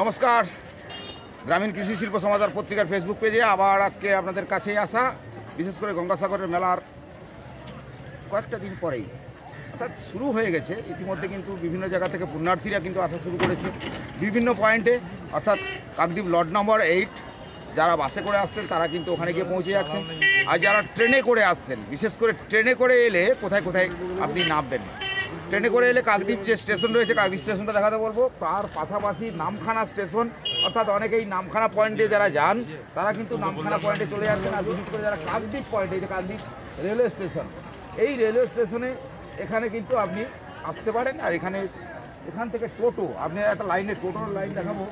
নমস্কার, গ্রামীণ কৃষি শিল্প সমাচার পত্রিকার ফেসবুক পেজে আবার আজকে আপনাদের কাছেই আসা, বিশেষ করে গঙ্গাসাগরের মেলার কয়েকটা দিন পরেই অর্থাৎ শুরু হয়ে গেছে। ইতিমধ্যে কিন্তু বিভিন্ন জায়গা থেকে পুণ্যার্থীরা কিন্তু আসা শুরু করেছে বিভিন্ন পয়েন্টে, অর্থাৎ কাকদ্বীপ লট নম্বর 8 যারা বাসে করে আসছেন তারা কিন্তু ওখানে গিয়ে পৌঁছে যাচ্ছেন। আর যারা ট্রেনে করে আসছেন, বিশেষ করে ট্রেনে করে এলে কোথায় কোথায় আপনি নামবেন। ট্রেনে করে এলে কাকদ্বীপ যে স্টেশন রয়েছে, কাকদ্বীপ স্টেশনটা দেখাতে বলবো, তার পাশাপাশি নামখানা স্টেশন, অর্থাৎ অনেকেই নামখানা পয়েন্টে যারা যান তারা কিন্তু নামখানা পয়েন্টে চলে যাচ্ছেন। আর বিশেষ করে যারা কাকদ্বীপ পয়েন্টে, এই যে কাকদ্বীপ রেলওয়ে স্টেশন, এই রেলওয়ে স্টেশনে এখানে কিন্তু আপনি আসতে পারেন। আর এখান থেকে টোটো, আপনি একটা লাইনে টোটোর লাইন দেখাবো,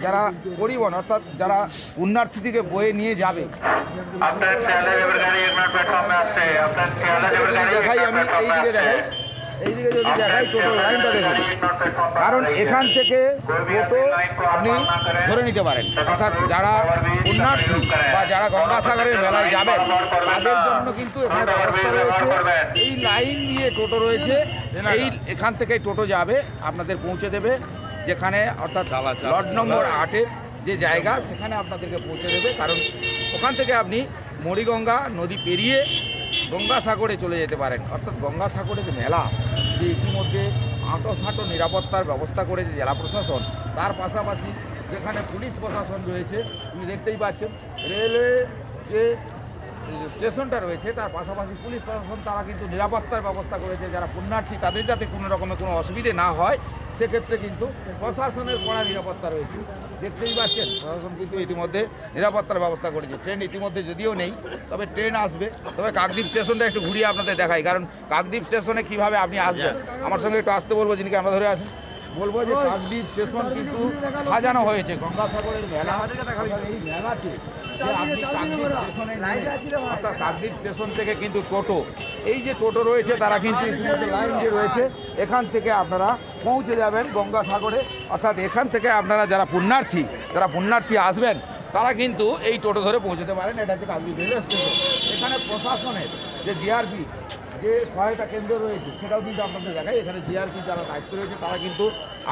যারা পরিবহন অর্থাৎ যারা পুণ্যার্থী থেকে বয়ে নিয়ে যাবে, দেখাই আমি এইদিকে যদি দেখাই টোটোর লাইনটা দেখুন। কারণ এখান থেকে টোটো আপনি ধরে নিতে পারেন, অর্থাৎ যারা পুণ্যার্থী বা যারা গঙ্গাসাগরের মেলায় যাবেন তাদের জন্য কিন্তু এখানে ব্যবস্থা রয়েছে। এই লাইন দিয়ে টোটো রয়েছে, এখান থেকে টোটো যাবে, আপনাদের পৌঁছে দেবে যেখানে, অর্থাৎ লট নম্বর 8-এর যে জায়গা সেখানে আপনাদেরকে পৌঁছে দেবে। কারণ ওখান থেকে আপনি মরিগঙ্গা নদী পেরিয়ে গঙ্গাসাগরে চলে যেতে পারেন। অর্থাৎ গঙ্গাসাগরের মেলা যে ইতিমধ্যে আঁটো নিরাপত্তার ব্যবস্থা করেছে জেলা প্রশাসন, তার পাশাপাশি যেখানে পুলিশ প্রশাসন রয়েছে, তুমি দেখতেই পাচ্ছেন রেলওয়ে যে স্টেশনটা রয়েছে তার পাশাপাশি পুলিশ প্রশাসন তারা কিন্তু নিরাপত্তার ব্যবস্থা করেছে। যারা পুণ্যার্থী তাদের যাতে কোনো রকমের কোনো অসুবিধে না হয় সেক্ষেত্রে কিন্তু প্রশাসনের কড়া নিরাপত্তা রয়েছে। দেখতেই পাচ্ছেন প্রশাসন কিন্তু ইতিমধ্যে নিরাপত্তার ব্যবস্থা করেছে। ট্রেন ইতিমধ্যে যদিও নেই, তবে ট্রেন আসবে। তবে কাকদ্বীপ স্টেশনটা একটু ঘুরিয়ে আপনাদের দেখাই, কারণ কাকদ্বীপ স্টেশনে কীভাবে আপনি আসবেন। আমার সঙ্গে একটু আসতে বলবো, যিনি আমরা ধরে আসেন, বলবো যে কাকদ্বীপ স্টেশন কিন্তু সাজানো হয়েছে গঙ্গাসাগরের মেলা। এই মেলাতে আপনি কাকদ্বীপ স্টেশনে অর্থাৎ কাকদ্বীপ স্টেশন থেকে কিন্তু টোটো, এই যে টোটো রয়েছে তারা কিন্তু ইতিমধ্যে লাইন যে রয়েছে এখান থেকে আপনারা পৌঁছে যাবেন গঙ্গাসাগরে। অর্থাৎ এখান থেকে আপনারা যারা পুণ্যার্থী আসবেন তারা কিন্তু এই টোটো ধরে পৌঁছতে পারেন। এটা হচ্ছে কাকদ্বীপ রেলওয়ে স্টেশন। এখানে প্রশাসনের যে জিআরপি যে সহায়তা কেন্দ্র রয়েছে সেটাও কিন্তু আপনাদের দেখায়। এখানে জিআরপি যারা দায়িত্ব রয়েছে তারা কিন্তু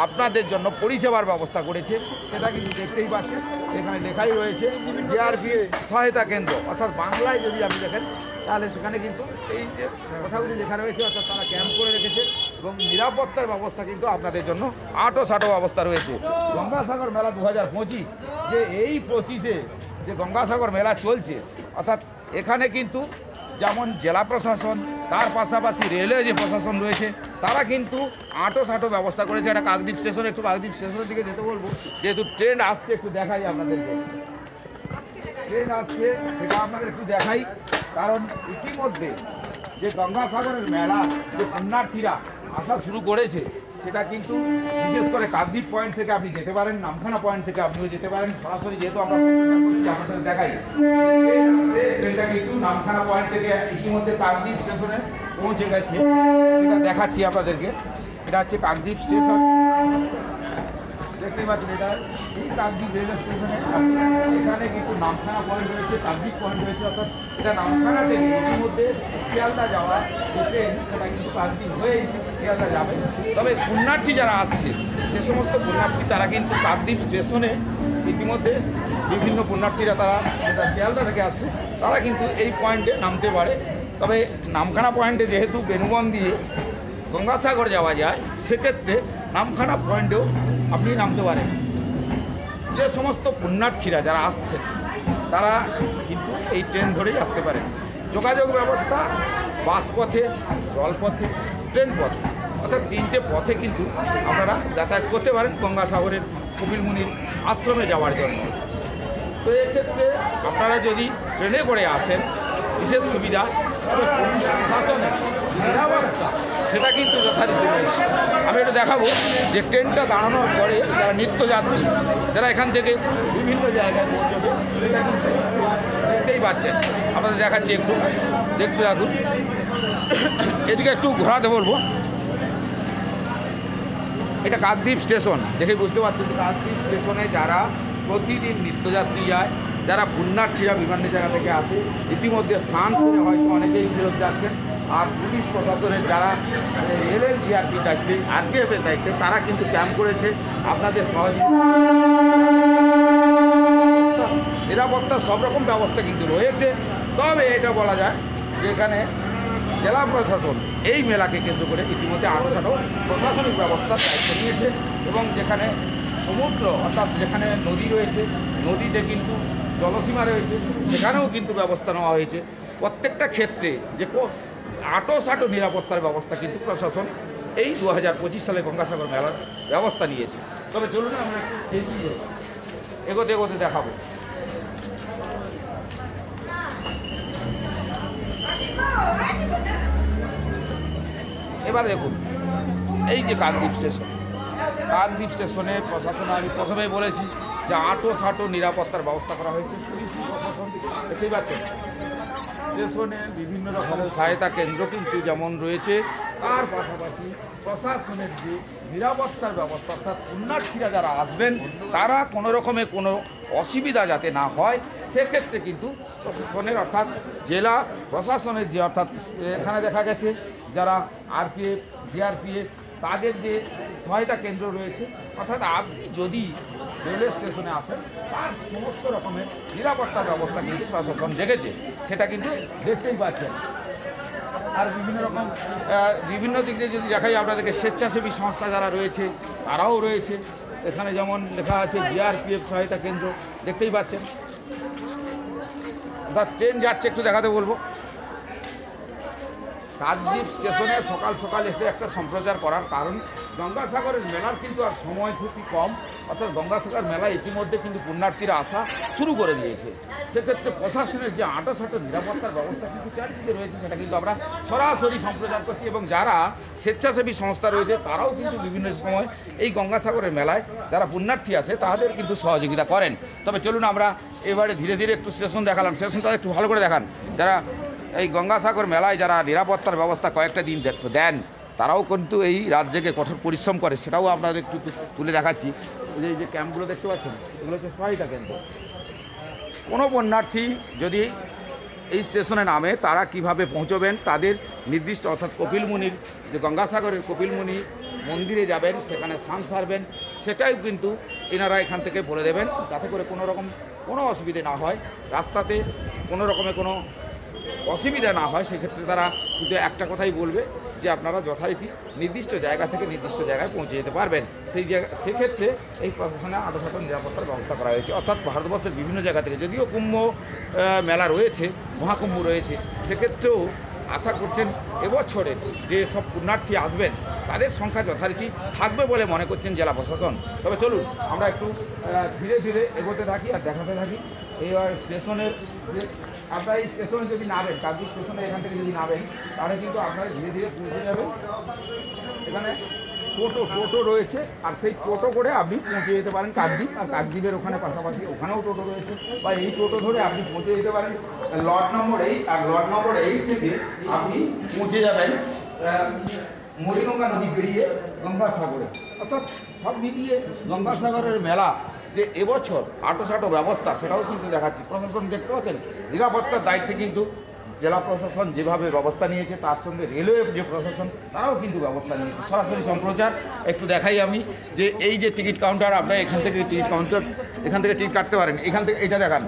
আপনাদের জন্য পরিষেবার ব্যবস্থা করেছে, সেটা কিন্তু দেখতেই পাচ্ছেন। এখানে লেখাই রয়েছে জিআরপি সহায়তা কেন্দ্র, অর্থাৎ বাংলায় যদি আপনি দেখেন তাহলে সেখানে কিন্তু এই যে কথাগুলি লেখা রয়েছে, অর্থাৎ তারা ক্যাম্প করে রেখেছে এবং নিরাপত্তার ব্যবস্থা কিন্তু আপনাদের জন্য আঁটো অবস্থা রয়েছে। গঙ্গাসাগর মেলা 2025 যে এই 25-এ যে গঙ্গাসাগর মেলা চলছে, অর্থাৎ এখানে কিন্তু যেমন জেলা প্রশাসন তার পাশাপাশি রেলওয়ে যে প্রশাসন রয়েছে তারা কিন্তু আঁটো ব্যবস্থা করেছে। একটা কাকদ্বীপ স্টেশন, একটু কাকদ্বীপ স্টেশনের দিকে যেতে বলবো, যেহেতু ট্রেন আসছে একটু দেখাই আপনাদেরকে। ট্রেন আসছে সেটা আপনাদের একটু দেখাই, কারণ ইতিমধ্যে যে গঙ্গাসাগরের মেলা যে পুণ্যার্থীরা আসা শুরু করেছে সেটা কিন্তু বিশেষ করে কাকদ্বীপ পয়েন্ট থেকে আপনি যেতে পারেন, নামখানা পয়েন্ট থেকে আপনিও যেতে পারেন সরাসরি। যেহেতু আমরা আপনাদের দেখাই ট্রেনটা কিন্তু নামখানা পয়েন্ট থেকে ইতিমধ্যে কাকদ্বীপ স্টেশনে পৌঁছে গেছে, সেটা দেখাচ্ছি আপনাদেরকে। এটা হচ্ছে কাকদ্বীপ স্টেশন, দেখতে পাচ্ছেন। এটা এই কাকদ্বীপ রেলওয়ে স্টেশনে এখানে কিন্তু নামখানা পয়েন্ট রয়েছে, কাকদ্বীপ পয়েন্ট রয়েছে। অর্থাৎ এটা নামখানা থেকে ইতিমধ্যে শিয়ালদা যাওয়ার যে ট্রেন সেটা কিন্তু কাকদ্বীপ হয়ে শিয়ালদা যাবে। তবে পুণ্যার্থী যারা আসছে সে সমস্ত পুণ্যার্থী তারা কিন্তু কাকদ্বীপ স্টেশনে ইতিমধ্যে বিভিন্ন পুণ্যার্থীরা তারা শিয়ালদা থেকে আসছে, তারা কিন্তু এই পয়েন্টে নামতে পারে। তবে নামখানা পয়েন্টে যেহেতু বেনুবন দিয়ে গঙ্গাসাগর যাওয়া যায়, সেক্ষেত্রে নামখানা পয়েন্টেও আপনি নামতে পারেন। যে সমস্ত পুণ্যার্থীরা যারা আসছেন তারা কিন্তু এই ট্রেন ধরেই আসতে পারেন। যোগাযোগ ব্যবস্থা বাস পথে, জলপথে, ট্রেন পথে, অর্থাৎ 3টে পথে কিন্তু আপনারা যাতায়াত করতে পারেন গঙ্গাসাগরের কপিল মুনির আশ্রমে যাওয়ার জন্য। তো এক্ষেত্রে আপনারা যদি ট্রেনে করে আসেন বিশেষ সুবিধা, তবে পুলিশ প্রশাসনের নিরাপত্তা সেটা কিন্তু যথারীতি রয়েছে। আমি একটু দেখাবো যে ট্রেনটা দাঁড়ানোর পরে যারা নিত্যযাত্রী যারা এখান থেকে বিভিন্ন জায়গায় পৌঁছবে সেটা কিন্তু দেখতেই পাচ্ছেন। আপনাদের দেখাচ্ছি, একটু দেখতে থাকুন। এদিকে একটু ঘোরাতে বলবো। এটা কাকদ্বীপ স্টেশন, দেখে বুঝতে পারছেন যে কাকদ্বীপ স্টেশনে যারা প্রতিদিন নিত্যযাত্রী যায়, যারা পুণ্যার্থীরা বিভিন্ন জায়গা থেকে আসে, ইতিমধ্যে স্নান সেরে হয়তো অনেকেই ফেরত যাচ্ছেন, আর পুলিশ প্রশাসনের যারা রেলের জিআরপি দায়িত্বে আরপিএফের দায়িত্বে তারা কিন্তু ক্যাম্প করেছে আপনাদের নিরাপত্তার সব রকম ব্যবস্থা কিন্তু রয়েছে। তবে এটা বলা যায় যে এখানে জেলা প্রশাসন এই মেলাকে কেন্দ্র করে ইতিমধ্যে আরও প্রশাসনিক ব্যবস্থার দায়িত্ব নিয়েছে এবং যেখানে সমুদ্র অর্থাৎ যেখানে নদী রয়েছে, নদীতে কিন্তু জলসীমা রয়েছে, সেখানেও কিন্তু ব্যবস্থা নেওয়া হয়েছে। প্রত্যেকটা ক্ষেত্রে যে আঁটো নিরাপত্তার ব্যবস্থা কিন্তু প্রশাসন এই 2025 সালে গঙ্গাসাগর মেলার ব্যবস্থা নিয়েছে। তবে চলুন আমরা একটু এগোতে দেখাবো। এবার দেখুন এই যে কাকদ্বীপ স্টেশনে প্রশাসন, আমি প্রথমে বলেছি যে আঁটো নিরাপত্তার ব্যবস্থা করা হয়েছে। পুলিশ প্রশাসন দেখতেই পাচ্ছেন স্টেশনে বিভিন্ন রকমের সহায়তা কেন্দ্র কিন্তু যেমন রয়েছে, তার পাশাপাশি প্রশাসনের যে নিরাপত্তার ব্যবস্থা অর্থাৎ পুণ্যার্থীরা যারা আসবেন তারা কোনো রকমে কোনো অসুবিধা যাতে না হয় সেক্ষেত্রে কিন্তু প্রশাসনের অর্থাৎ জেলা প্রশাসনের যে অর্থাৎ এখানে দেখা গেছে যারা আরপিএফ জিআরপিএফ তাদের যে সহায়তা কেন্দ্র রয়েছে, অর্থাৎ আপনি যদি রেলওয়ে স্টেশনে আসেন তার সমস্ত রকমের নিরাপত্তার ব্যবস্থা কিন্তু প্রশাসন রেখেছে, সেটা কিন্তু দেখতেই পাচ্ছেন। আর বিভিন্ন দিক দিয়ে যদি দেখাই আপনাদেরকে স্বেচ্ছাসেবী সংস্থা যারা রয়েছে তারাও রয়েছে। এখানে যেমন লেখা আছে জিআরপিএফ সহায়তা কেন্দ্র, দেখতেই পাচ্ছেন। ট্রেন যাচ্ছে একটু দেখাতে বলবো। কাকদ্বীপ স্টেশনে সকাল এসে একটা সম্প্রচার করার কারণ গঙ্গাসাগরের মেলার কিন্তু আর সময় খুবই কম, অর্থাৎ গঙ্গাসাগর মেলা ইতিমধ্যে কিন্তু পুণ্যার্থীরা আসা শুরু করে দিয়েছে। সেক্ষেত্রে প্রশাসনের যে আঁটো নিরাপত্তার ব্যবস্থা কিন্তু চারদিকে রয়েছে সেটা কিন্তু আমরা সরাসরি সম্প্রচার করছি এবং যারা স্বেচ্ছাসেবী সংস্থা রয়েছে তারাও কিন্তু বিভিন্ন সময় এই গঙ্গাসাগরের মেলায় যারা পুণ্যার্থী আসে তাদের কিন্তু সহযোগিতা করেন। তবে চলুন আমরা এবারে ধীরে একটু স্টেশন দেখালাম, স্টেশনটা একটু ভালো করে দেখান। যারা এই গঙ্গাসাগর মেলায় যারা নিরাপত্তার ব্যবস্থা কয়েকটা দিন দেন তারাও কিন্তু এই রাজ্যকে কঠোর পরিশ্রম করে, সেটাও আপনাদের একটু তুলে দেখাচ্ছি। এই যে ক্যাম্পগুলো দেখতে পাচ্ছেন এগুলো হচ্ছে সহায়তা কেন্দ্র। কোনো পুণ্যার্থী যদি এই স্টেশনে নামে তারা কিভাবে পৌঁছবেন তাদের নির্দিষ্ট অর্থাৎ কপিলমুনির যে গঙ্গাসাগরের কপিলমুনি মন্দিরে যাবেন, সেখানে স্নান সারবেন, সেটাই কিন্তু এনারা এখান থেকে বলে দেবেন যাতে করে কোনো অসুবিধে না হয়, রাস্তাতে কোনো রকমের কোনো অসুবিধা না হয়। সেক্ষেত্রে তারা কিন্তু একটা কথাই বলবে যে আপনারা যথারীতি নির্দিষ্ট জায়গা থেকে নির্দিষ্ট জায়গায় পৌঁছে যেতে পারবেন। সেক্ষেত্রে এই প্রশাসনে আঁটো নিরাপত্তার ব্যবস্থা করা হয়েছে। অর্থাৎ ভারতবর্ষের বিভিন্ন জায়গা থেকে যদিও কুম্ভ মেলা রয়েছে, মহাকুম্ভ রয়েছে, সেক্ষেত্রেও আশা করছেন এবছরে যে সব পুণ্যার্থী আসবেন তাদের সংখ্যা যথারীতি থাকবে বলে মনে করছেন জেলা প্রশাসন। তবে চলুন আমরা একটু ধীরে এগোতে থাকি আর দেখাতে থাকি। এইবার স্টেশনের যে আপনারা এই স্টেশনে যদি নামেন, কাকদ্বীপ স্টেশনে এখান থেকে যদি নামেন তাহলে কিন্তু আপনারা ধীরে পৌঁছে যাবেন। এখানে টোটো রয়েছে আর সেই টোটো করে আপনি পৌঁছে যেতে পারেন কাকদ্বীপ, আর কাকদ্বীপের ওখানে পাশাপাশি ওখানেও টোটো রয়েছে, বা এই টোটো ধরে আপনি পৌঁছে যেতে পারেন লট নম্বর 8, আর লট নম্বর 8 থেকে আপনি পৌঁছে যাবেন মরিগঙ্গা নদী পেরিয়ে গঙ্গাসাগরে। অর্থাৎ সব মিলিয়ে গঙ্গাসাগরের মেলা যে এবছর আঁটো ব্যবস্থা সেটাও কিন্তু দেখাচ্ছি। প্রশাসন দেখতে পাচ্ছেন নিরাপত্তার দায়িত্বে কিন্তু জেলা প্রশাসন যেভাবে ব্যবস্থা নিয়েছে তার সঙ্গে রেলওয়ে যে প্রশাসন তারাও কিন্তু ব্যবস্থা নিয়েছে। সরাসরি সম্প্রচার একটু দেখাই আমি যে এই যে টিকিট কাউন্টার, আপনারা এখান থেকে টিকিট কাটতে পারেন। এখান থেকে এটা দেখান,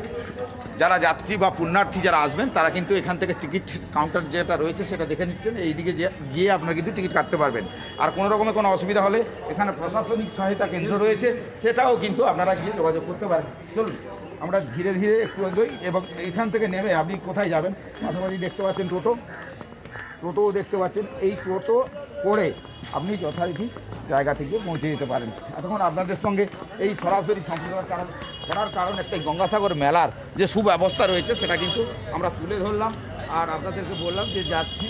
যারা যাত্রী বা পুণ্যার্থী যারা আসবেন তারা কিন্তু এখান থেকে টিকিট কাউন্টার যেটা রয়েছে সেটা দেখে নিচ্ছেন, এইদিকে গিয়ে আপনারা কিন্তু টিকিট কাটতে পারবেন। আর কোনো রকমের কোনো অসুবিধা হলে এখানে প্রশাসনিক সহায়তা কেন্দ্র রয়েছে, সেটাও কিন্তু আপনারা গিয়ে যোগাযোগ করতে পারেন। চলুন আমরা ধীরে একটু এগোই এবং এখান থেকে নেমে আপনি কোথায় যাবেন, পাশাপাশি দেখতে পাচ্ছেন টোটোও দেখতে পাচ্ছেন। এই টোটো করে আপনি যথারীতি জায়গা থেকে পৌঁছে যেতে পারেন। এতক্ষণ আপনাদের সঙ্গে এই সরাসরি সম্প্রচার করার কারণ একটাই, গঙ্গাসাগর মেলার যে সুব্যবস্থা রয়েছে সেটা কিন্তু আমরা তুলে ধরলাম আর আপনাদেরকে বললাম যে যাত্রী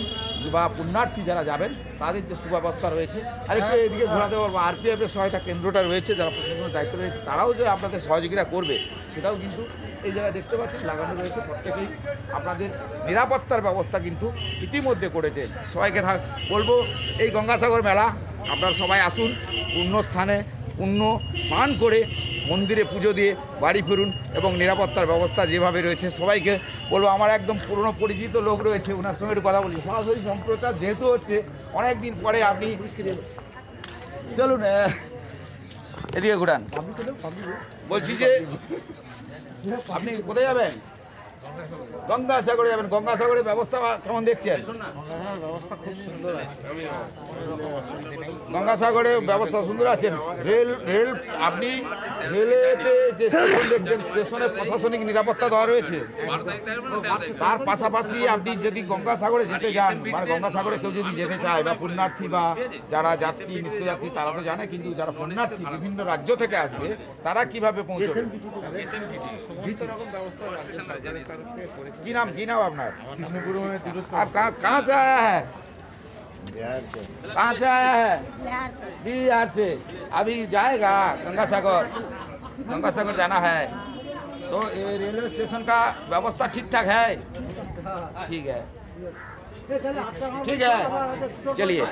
বা পুণ্যার্থী যারা যাবেন তাদের যে সুব্যবস্থা রয়েছে। আর একটু এদিকে ঘোরাতে পারবো, আরপিএফের সহায়তা কেন্দ্রটা রয়েছে, যারা প্রশাসনের দায়িত্ব রয়েছে তারাও যে আপনাদের সহযোগিতা করবে সেটাও কিন্তু এই জায়গায় দেখতে পাচ্ছেন লাগানো রয়েছে। প্রত্যেকেই আপনাদের নিরাপত্তার ব্যবস্থা কিন্তু ইতিমধ্যে করেছে। সবাইকে বলবো এই গঙ্গাসাগর মেলা আপনারা সবাই আসুন, পুণ্য স্থানে পুণ্য স্নান করে মন্দিরে পুজো দিয়ে বাড়ি ফিরুন এবং নিরাপত্তার ব্যবস্থা যেভাবে রয়েছে সবাইকে বলবো। আমার একদম পুরনো পরিচিত লোক রয়েছে, ওনার সঙ্গে একটু কথা বলি। সরাসরি সম্প্রচার যেহেতু হচ্ছে অনেক দিন পরে, আপনি চলুন এদিকে ঘুরান। বলছি যে আপনি কোথায় যাবেন? গঙ্গাসাগরে যাবেন। গঙ্গাসাগরের ব্যবস্থা কেমন দেখছেন? গঙ্গাসাগরের ব্যবস্থা সুন্দর আছেন। রেল আপনি রেলেতে যে স্টেশন দেখছেন, স্টেশনে প্রশাসনিক নিরাপত্তা দেওয়া রয়েছে। তার পাশাপাশি আপনি যদি গঙ্গাসাগরে যেতে যান, মানে গঙ্গাসাগরে কেউ যদি যেতে চায় বা পুণ্যার্থী বা যারা যাত্রী নিত্যযাত্রী তারা তো জানে, কিন্তু যারা পুণ্যার্থী বিভিন্ন রাজ্য থেকে আসবে তারা কিভাবে পৌঁছবে? की नाम अपना? आप कहाँ से आया है? कहाँ से आया है? बिहार से। अभी जाएगा गंगासागर, गंगासागर जाना है। तो ये रेलवे स्टेशन का व्यवस्था ठीक ठाक है? ठीक है, ঠিক আছে, চলিয়ে।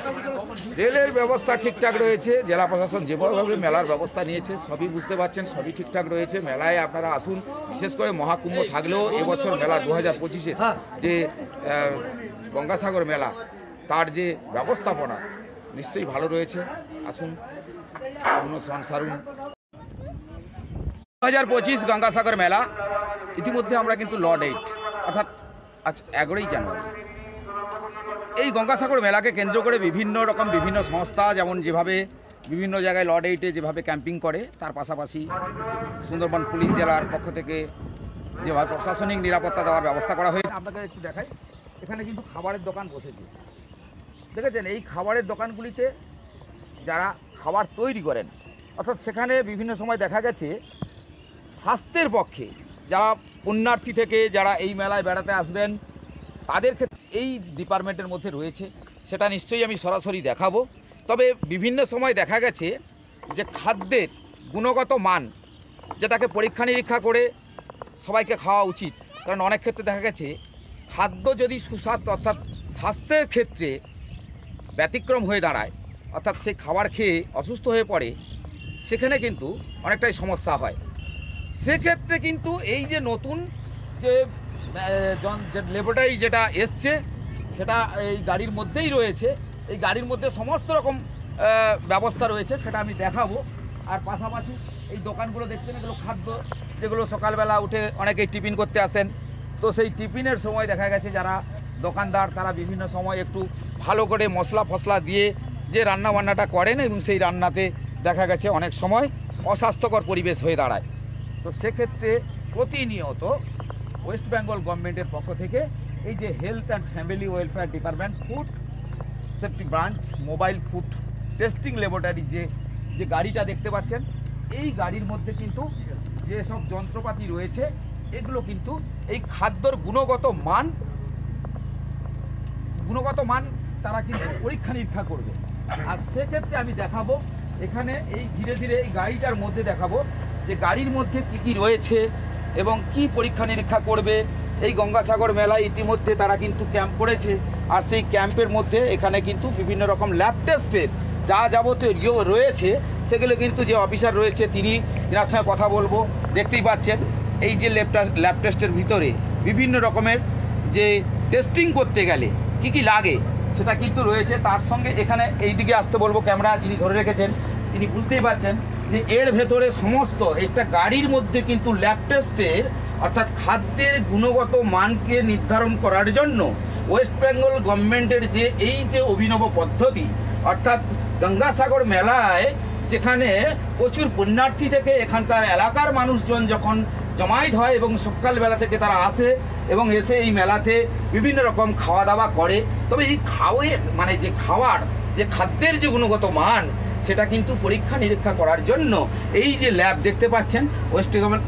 রেলের ব্যবস্থা ঠিকঠাক রয়েছে। জেলা প্রশাসন যেভাবে মেলার ব্যবস্থা নিয়েছে সবই বুঝতে পারছেন, সবই ঠিকঠাক রয়েছে। মেলায় আপনারা আসুন। বিশেষ করে মহাকুম্ভ থাকলেও এবছর মেলা 2025-এর যে গঙ্গাসাগর মেলা, তার যে ব্যবস্থাপনা নিশ্চয়ই ভালো রয়েছে। আসুন, অনুষ্ঠান সারুন। 2025 গঙ্গাসাগর মেলা ইতিমধ্যে আমরা কিন্তু ল ডেট, অর্থাৎ আজ 11ই জানুয়ারি। এই গঙ্গাসাগর মেলাকে কেন্দ্র করে বিভিন্ন রকম বিভিন্ন সংস্থা যেমন যেভাবে বিভিন্ন জায়গায় ল ডেটে যেভাবে ক্যাম্পিং করে, তার পাশাপাশি সুন্দরবন পুলিশ জেলার পক্ষ থেকে যেভাবে প্রশাসনিক নিরাপত্তা দেওয়ার ব্যবস্থা করা হয়েছে। আপনাকে একটু দেখাই, এখানে কিন্তু খাবারের দোকান বসেছে। দেখেছেন এই খাবারের দোকানগুলিতে যারা খাবার তৈরি করেন, অর্থাৎ সেখানে বিভিন্ন সময় দেখা গেছে স্বাস্থ্যের পক্ষে যারা পুণ্যার্থী থেকে যারা এই মেলায় বেড়াতে আসবেন তাদের ক্ষেত্রে এই ডিপার্টমেন্টের মধ্যে রয়েছে। সেটা নিশ্চয়ই আমি সরাসরি দেখাবো। তবে বিভিন্ন সময় দেখা গেছে যে খাদ্যের গুণগত মান, যেটাকে পরীক্ষা নিরীক্ষা করে সবাইকে খাওয়া উচিত। কারণ অনেক ক্ষেত্রে দেখা গেছে খাদ্য যদি সুস্বাস্থ্য অর্থাৎ স্বাস্থ্যের ক্ষেত্রে ব্যতিক্রম হয়ে দাঁড়ায়, অর্থাৎ সেই খাবার খেয়ে অসুস্থ হয়ে পড়ে, সেখানে কিন্তু অনেকটাই সমস্যা হয়। সেক্ষেত্রে কিন্তু এই যে নতুন যে ল্যাবরেটরি যেটা এসছে সেটা এই গাড়ির মধ্যেই রয়েছে। এই গাড়ির মধ্যে সমস্ত রকম ব্যবস্থা রয়েছে, সেটা আমি দেখাবো। আর পাশাপাশি এই দোকানগুলো দেখছেন, এগুলো খাদ্য, যেগুলো সকালবেলা উঠে অনেকেই টিফিন করতে আসেন। তো সেই টিফিনের সময় দেখা গেছে যারা দোকানদার তারা বিভিন্ন সময় একটু ভালো করে মশলা ফসলা দিয়ে যে রান্না বান্নাটা করেন, এবং সেই রান্নাতে দেখা গেছে অনেক সময় অস্বাস্থ্যকর পরিবেশ হয়ে দাঁড়ায়। তো সেক্ষেত্রে প্রতিনিয়ত ওয়েস্ট বেঙ্গল গভর্নমেন্টের পক্ষ থেকে এই যে health and family welfare department food safety branch mobile food testing laboratory যে গাড়িটা দেখতে পাচ্ছেন, এই গাড়ির মধ্যে কিন্তু যেসব যন্ত্রপাতি রয়েছে এগুলো কিন্তু এই খাদ্যর গুণগত মান তারা কিন্তু পরীক্ষা নিরীক্ষা করবে। আর সেক্ষেত্রে আমি দেখাবো এখানে এই ধীরে ধীরে এই গাড়িটার মধ্যে দেখাবো যে গাড়ির মধ্যে কি কি রয়েছে এবং কি পরীক্ষা নিরীক্ষা করবে। এই গঙ্গাসাগর মেলায় ইতিমধ্যে তারা কিন্তু ক্যাম্প করেছে, আর সেই ক্যাম্পের মধ্যে এখানে কিন্তু বিভিন্ন রকম ল্যাব টেস্টের যা যাবতীয় রয়েছে সেগুলো কিন্তু যে অফিসার রয়েছে তিনার সঙ্গে কথা বলবো। দেখতেই পাচ্ছেন এই যে ল্যাব টেস্টের ভিতরে বিভিন্ন রকমের যে টেস্টিং করতে গেলে কি কি লাগে সেটা কিন্তু রয়েছে। তার সঙ্গে এখানে এই দিকে আসতে বলবো, ক্যামেরা যিনি ধরে রেখেছেন তিনি বুঝতেই পারছেন যে এর ভেতরে সমস্ত একটা গাড়ির মধ্যে কিন্তু ল্যাব টেস্টের অর্থাৎ খাদ্যের গুণগত মানকে নির্ধারণ করার জন্য ওয়েস্ট বেঙ্গল গভর্নমেন্টের যে এই যে অভিনব পদ্ধতি, অর্থাৎ গঙ্গাসাগর মেলায় যেখানে প্রচুর পুণ্যার্থী থেকে এখানকার এলাকার মানুষজন যখন জমায়েত হয় এবং সকালবেলা থেকে তারা আসে এবং এসে এই মেলাতে বিভিন্ন রকম খাওয়া দাওয়া করে, তবে এই খাওয়ার যে খাদ্যের যে গুণগত মান সেটা কিন্তু পরীক্ষা নিরীক্ষা করার জন্য এই যে ল্যাব দেখতে পাচ্ছেন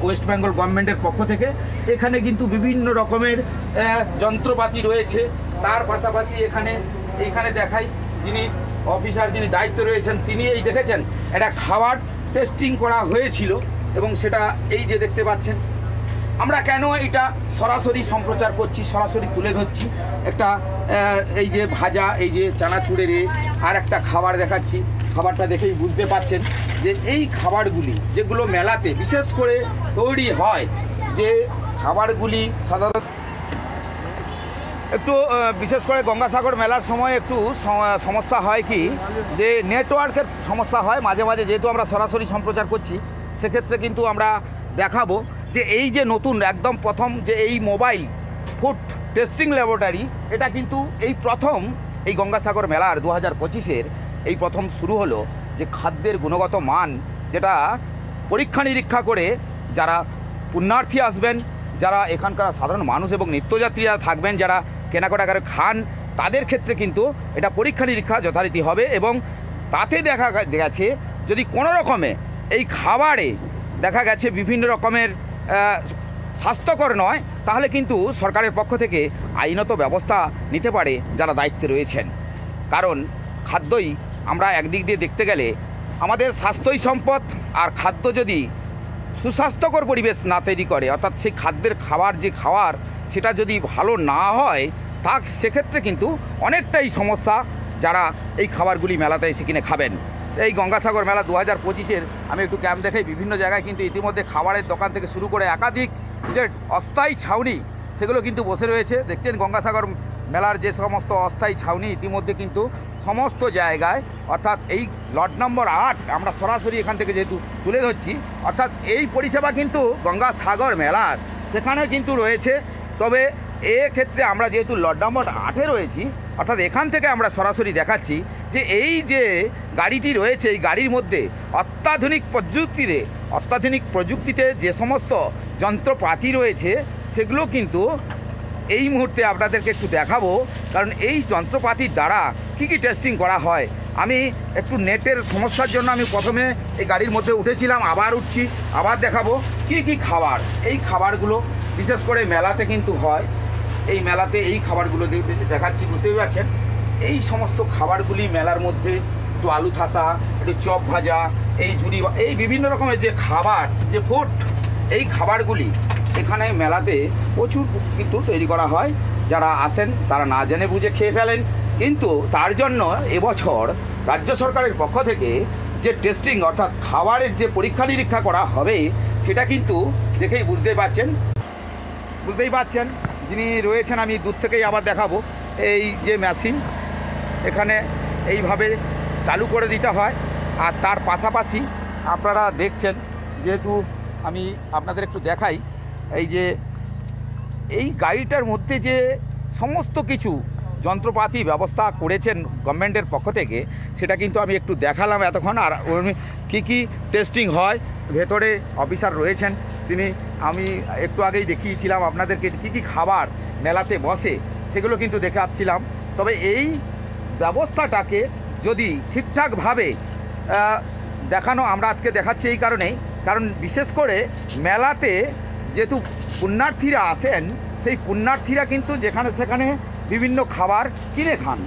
ওয়েস্ট বেঙ্গল গভর্নমেন্টের পক্ষ থেকে এখানে কিন্তু বিভিন্ন রকমের যন্ত্রপাতি রয়েছে। তার পাশাপাশি এখানে দেখাই যিনি অফিসার যিনি দায়িত্ব রয়েছেন তিনি এই দেখেছেন একটা খাবার টেস্টিং করা হয়েছিল এবং সেটা এই যে দেখতে পাচ্ছেন। আমরা কেন এটা সরাসরি সম্প্রচার করছি, সরাসরি তুলে ধরছি, একটা এই যে ভাজা এই যে চানাচুরের আর একটা খাবার দেখাচ্ছি। খাবারটা দেখেই বুঝতে পাচ্ছেন যে এই খাবারগুলি যেগুলো মেলাতে বিশেষ করে তৈরি হয়, যে খাবারগুলি সাধারণত একটু বিশেষ করে গঙ্গাসাগর মেলার সময় একটু সমস্যা হয় কি, যে নেটওয়ার্কের সমস্যা হয় মাঝে মাঝে, যেহেতু আমরা সরাসরি সম্প্রচার করছি সেক্ষেত্রে কিন্তু আমরা দেখাবো যে এই যে নতুন একদম প্রথম যে এই মোবাইল ফুড টেস্টিং ল্যাবরেটরি, এটা কিন্তু এই প্রথম এই গঙ্গাসাগর মেলার 2025-এর এই প্রথম শুরু হলো, যে খাদ্যের গুণগত মান যেটা পরীক্ষা নিরীক্ষা করে যারা পুণ্যার্থী আসবেন, যারা এখানকার সাধারণ মানুষ এবং নিত্যযাত্রীরা থাকবেন, যারা কেনাকাটা করে খান, তাদের ক্ষেত্রে কিন্তু এটা পরীক্ষা নিরীক্ষা যথারীতি হবে। এবং তাতে দেখা গেছে যদি কোনো রকমে এই খাবারে দেখা গেছে বিভিন্ন রকমের স্বাস্থ্যকর নয়, তাহলে কিন্তু সরকারের পক্ষ থেকে আইনত ব্যবস্থা নিতে পারে যারা দায়িত্বে রয়েছেন। কারণ খাদ্যই আমরা একদিক দিয়ে দেখতে গেলে আমাদের স্বাস্থ্যই সম্পদ, আর খাদ্য যদি সুস্বাস্থ্যকর পরিবেশ না তৈরি করে, অর্থাৎ সেই খাদ্যের খাওয়ার সেটা যদি ভালো না হয়, তা সেক্ষেত্রে কিন্তু অনেকটাই সমস্যা যারা এই খাবারগুলি মেলাতে এসে কিনে খাবেন। এই গঙ্গাসাগর মেলা 2025-এর আমি একটু ক্যাম্প দেখাই, বিভিন্ন জায়গায় কিন্তু ইতিমধ্যে খাবারের দোকান থেকে শুরু করে একাধিক যে অস্থায়ী ছাউনি সেগুলো কিন্তু বসে রয়েছে। দেখছেন গঙ্গাসাগর মেলার যে সমস্ত অস্থায়ী ছাউনি ইতিমধ্যে কিন্তু সমস্ত জায়গায়, অর্থাৎ এই লট নম্বর 8 আমরা সরাসরি এখান থেকে যেহেতু তুলে ধরছি, অর্থাৎ এই পরিষেবা কিন্তু গঙ্গাসাগর মেলার সেখানে কিন্তু রয়েছে। তবে ক্ষেত্রে আমরা যেহেতু লট নম্বর 8-এ রয়েছি, অর্থাৎ এখান থেকে আমরা সরাসরি দেখাচ্ছি যে এই যে গাড়িটি রয়েছে, এই গাড়ির মধ্যে অত্যাধুনিক প্রযুক্তিতে যে সমস্ত যন্ত্রপাতি রয়েছে সেগুলো কিন্তু এই মুহূর্তে আপনাদেরকে একটু দেখাবো। কারণ এই যন্ত্রপাতির দ্বারা কী টেস্টিং করা হয়, আমি একটু নেটের সমস্যার জন্য আমি প্রথমে এই গাড়ির মধ্যে উঠেছিলাম, আবার উঠছি, আবার দেখাবো কি খাবার। এই খাবারগুলো বিশেষ করে মেলাতে কিন্তু হয়, এই মেলাতে এই খাবারগুলো দেখাচ্ছি, বুঝতেই পারছেন। এই সমস্ত খাবারগুলি মেলার মধ্যে একটু আলু থাসা, একটু চপ ভাজা, এই ঝুড়ি, এই বিভিন্ন রকমের যে খাবার, যে ফুড, এই খাবারগুলি এখানে মেলাতে প্রচুর কিন্তু তৈরি করা হয়। যারা আসেন তারা না জেনে বুঝে খেয়ে ফেলেন, কিন্তু তার জন্য এবছর রাজ্য সরকারের পক্ষ থেকে যে টেস্টিং অর্থাৎ খাবারের যে পরীক্ষা নিরীক্ষা করা হবে, সেটা কিন্তু দেখেই বুঝতেই পাচ্ছেন যিনি রয়েছেন। আমি দূর থেকেই আবার দেখাবো, এই যে মেশিন এখানে এইভাবে চালু করে দিতে হয়। আর তার পাশাপাশি আপনারা দেখছেন, যেহেতু আমি আপনাদের একটু দেখাই, এই যে এই গাড়িটার মধ্যে যে সমস্ত কিছু যন্ত্রপাতি ব্যবস্থা করেছেন গভর্নমেন্টের পক্ষ থেকে, সেটা কিন্তু আমি একটু দেখালাম এতক্ষণ। আর কি টেস্টিং হয়, ভেতরে অফিসার রয়েছেন, আমি একটু আগেই দেখিয়েছিলাম আপনাদেরকে কি খাবার মেলাতে বসে, সেগুলো কিন্তু দেখাচ্ছিলাম। তবে এই ব্যবস্থাটাকে যদি ঠিকঠাকভাবে দেখানো, আমরা আজকে দেখাচ্ছি এই কারণেই, কারণ বিশেষ করে মেলাতে যেহেতু পুণ্যার্থীরা আসেন, সেই পুণ্যার্থীরা কিন্তু যেখানে সেখানে বিভিন্ন খাবার কিনে খান।